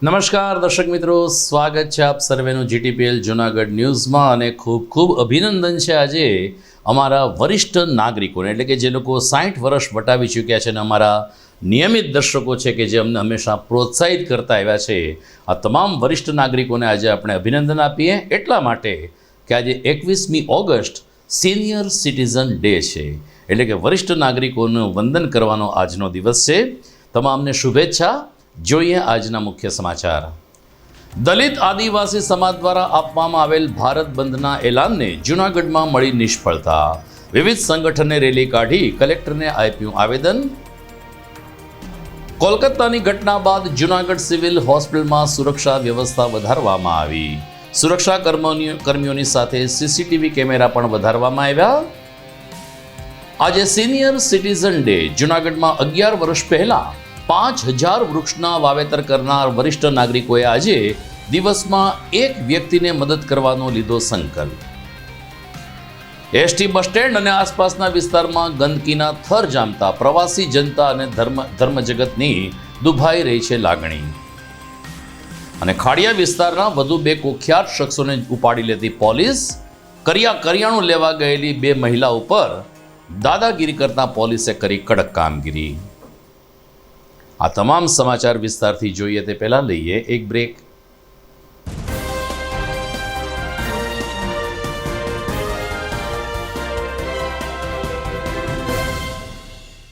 નમસ્કાર દર્શક મિત્રો, સ્વાગત છે આપ સર્વેનું જીટીપીએલ જૂનાગઢ ન્યૂઝમાં અને ખૂબ ખૂબ અભિનંદન છે આજે અમારા વરિષ્ઠ નાગરિકોને, એટલે કે જે લોકો 60 વર્ષ વટાવી ચૂક્યા છે અને અમારા નિયમિત દર્શકો છે કે જે અમને હંમેશા પ્રોત્સાહિત કરતા આવ્યા છે, આ તમામ વરિષ્ઠ નાગરિકોને આજે આપણે અભિનંદન આપીએ એટલા માટે કે આજે 21મી ઓગસ્ટ સિનિયર સિટીઝન ડે છે, એટલે કે વરિષ્ઠ નાગરિકોનું વંદન કરવાનો આજનો દિવસ છે। તમામને શુભેચ્છા। જોઈએ આજના મુખ્ય સમાચાર। દલિત આદિવાસી સમાજ દ્વારા આપવામાં આવેલ ભારત બંધના એલાનને જૂનાગઢમાં મળી નિષ્ફળતા। વિવિધ સંગઠને રેલી કાઢી કલેક્ટરને આપ્યું આવેદન। કોલકાતાની ઘટના બાદ જૂનાગઢ સિવિલ હોસ્પિટલમાં સુરક્ષા વ્યવસ્થા વધારવામાં આવી। સુરક્ષા કર્મીઓની સાથે સીસીટીવી કેમેરા પણ વધારવામાં આવ્યા। આજે સિનિયર સિટીઝન ડે। જૂનાગઢમાં 11 વર્ષ પહેલા 5000 વૃક્ષના વાવેતર કરનાર વરિષ્ઠ નાગરિકોએ આજે દિવસમાં એક વ્યક્તિને મદદ કરવાનો લીધો સંકલ્પ। એસટી બસ સ્ટેન્ડ અને આસપાસના વિસ્તારમાં ગંદકીના થર જામતા પ્રવાસી જનતા અને ધર્મ જગતની દુભાઈ રહી છે લાગણી। અને ખાડિયા વિસ્તારના વધુ 2 કુખ્યાત શખ્સોને ઉપાડી લેતી પોલીસ। કરિયાણું લેવા ગયેલી 2 મહિલા ઉપર દાદાગીરી કરતા પોલીસે કરી કડક કામગીરી। આ તમામ સમાચાર વિસ્તારથી જોઈએ તે પહેલા લઈએ એક બ્રેક।